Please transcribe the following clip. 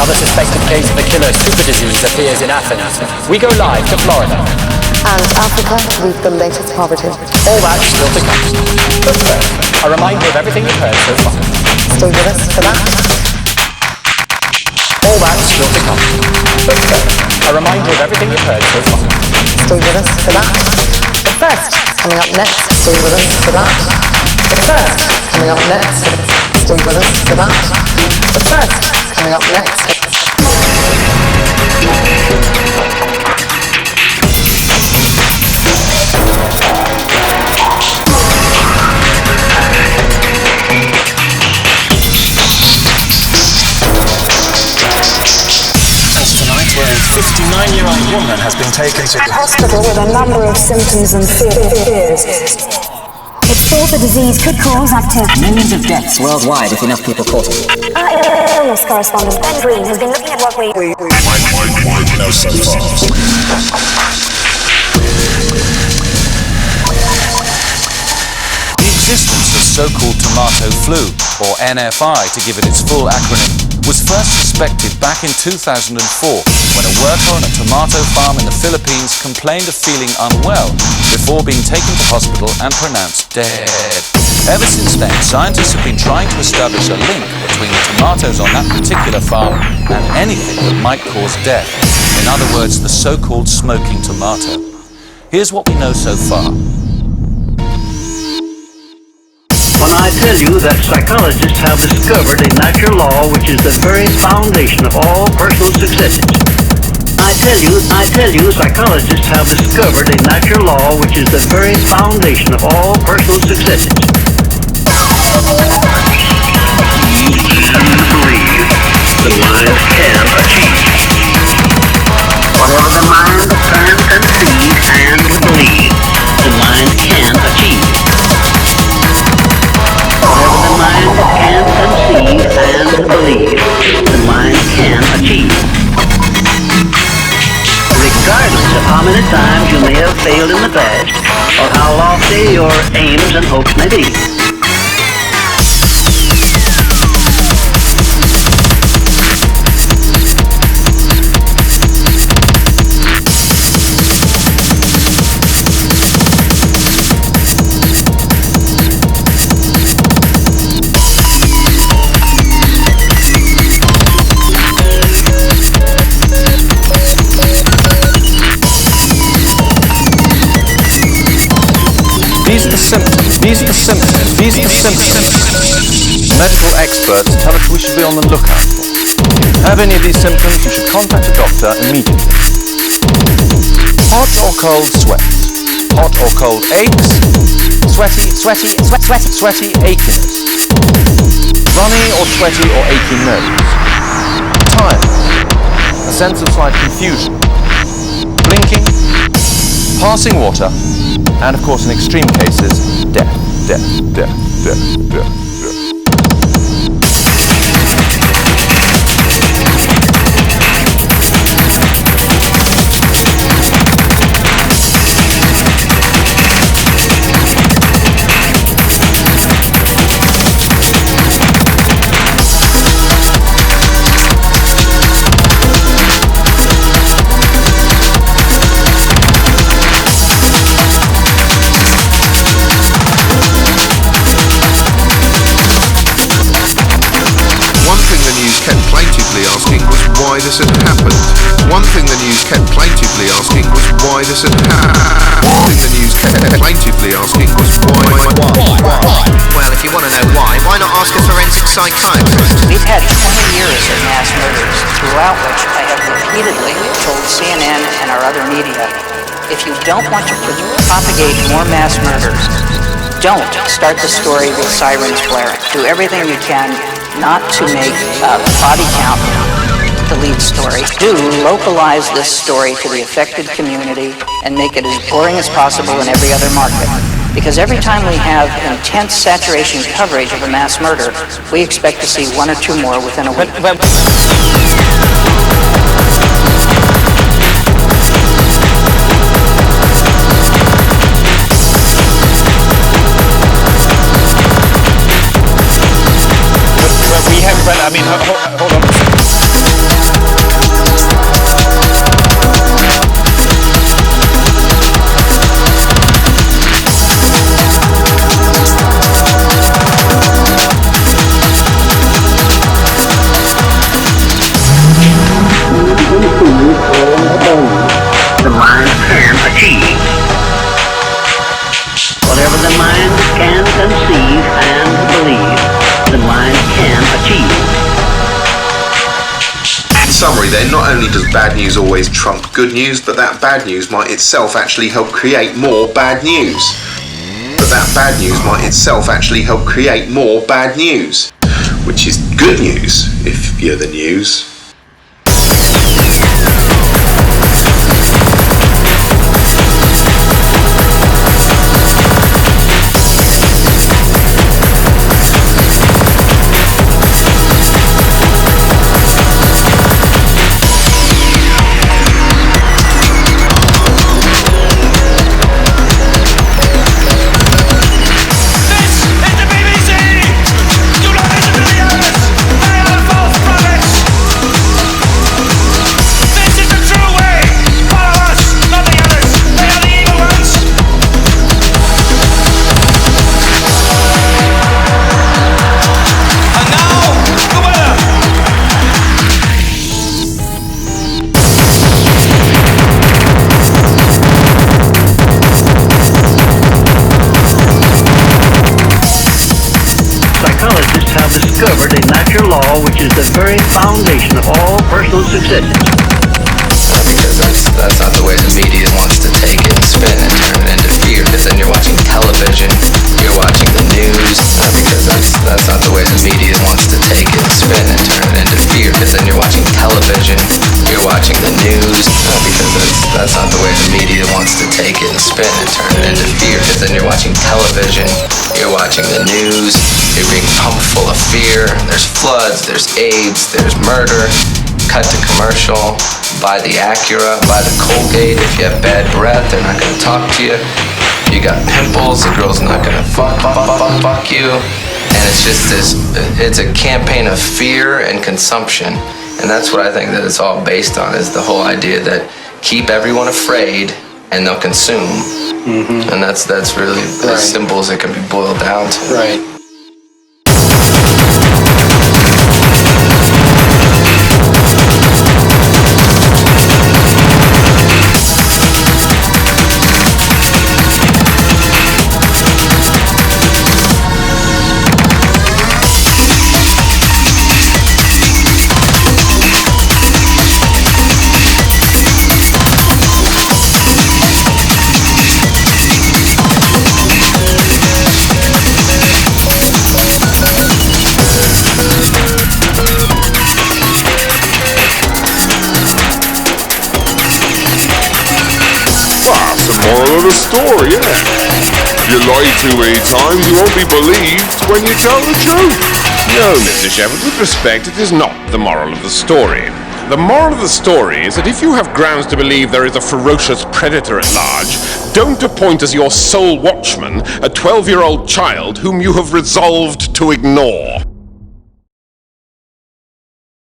Another suspected case of a killer super disease appears in Athens. We go live to Florida. And Africa reap the latest poverty. All that still to come. But first, a reminder of everything you've heard so far. Stay with us for that. All that still to come. But first, a reminder of everything you've heard so far. Stay with us for that. But first, coming up next, stay with us for that. But first, coming up next, stay with us for that. But first, coming up next. Where a 59-year-old woman has been taken to hospital with a number of symptoms and fears. It's thought the disease could cause up to millions of deaths worldwide if enough people caught it. Our illness correspondent Ben Green has been looking at what we know so far. The existence of so-called tomato flu, or NFI to give it its full acronym, was first suspected back in 2004 when a worker on a tomato farm in the Philippines complained of feeling unwell before being taken to hospital and pronounced dead. Ever since then, scientists have been trying to establish a link between the tomatoes on that particular farm and anything that might cause death. In other words, the so-called smoking tomato. Here's what we know so far. When I tell you that psychologists have discovered a natural law which is the very foundation of all personal successes. I tell you, psychologists have discovered a natural law which is the very foundation of all personal successes. Believe the mind can achieve. Whatever the mind can conceive and believe, the mind can achieve. Whatever the mind can conceive and believe, the mind can achieve. Regardless of how many times you may have failed in the past, or how lofty your aims and hopes may be. These are the symptoms. Medical experts tell us we should be on the lookout for. If you have any of these symptoms, you should contact a doctor immediately. Hot or cold sweats. Hot or cold aches. Sweaty achiness. Runny or sweaty or achy nose. Tiredness. A sense of slight confusion. Blinking. Passing water. And of course, in extreme cases, death. Why this had happened. One thing the news kept plaintively asking was why this had happened. One thing the news kept plaintively asking was why. Well, if you want to know why not ask a forensic psychiatrist? We've had 20 years of mass murders, throughout which I have repeatedly told CNN and our other media, if you don't want to propagate more mass murders, don't start the story with sirens blaring. Do everything you can not to make body count the lead story. Do localize this story to the affected community and make it as boring as possible in every other market. Because every time we have intense saturation coverage of a mass murder, we expect to see one or two more within a week. We have, I mean, hold on. summary then, not only does bad news always trump good news, but that bad news might itself actually help create more bad news. But that bad news might itself actually help create more bad news, which is good news if you're the news. Discovered a natural law which is the very foundation of all personal successes. Because that's not the way the media wants to take it and spin and turn it into fear. Because then you're watching television, you're watching the news. Because that's not the way the media wants to take it and spin and turn it into fear. Because then you're watching television, you're watching the news. Because that's not the way the media wants to take it and spin and turn it into fear. Because then you're watching television, you're watching the news. You're being pumped full of fear. There's floods, there's AIDS, there's murder. Cut to commercial. Buy the Acura, buy the Colgate. If you have bad breath, they're not gonna talk to you. You got pimples, the girl's not gonna fuck you. And it's just it's a campaign of fear and consumption. And that's what I think that it's all based on, is the whole idea that keep everyone afraid and they'll consume. Mm-hmm. And that's really as simple as it can be boiled down to. Right. Moral of the story, yeah. If you lie too many times, you won't be believed when you tell the truth. No, Mr. Shepherd, with respect, it is not the moral of the story. The moral of the story is that if you have grounds to believe there is a ferocious predator at large, don't appoint as your sole watchman a 12-year-old child whom you have resolved to ignore.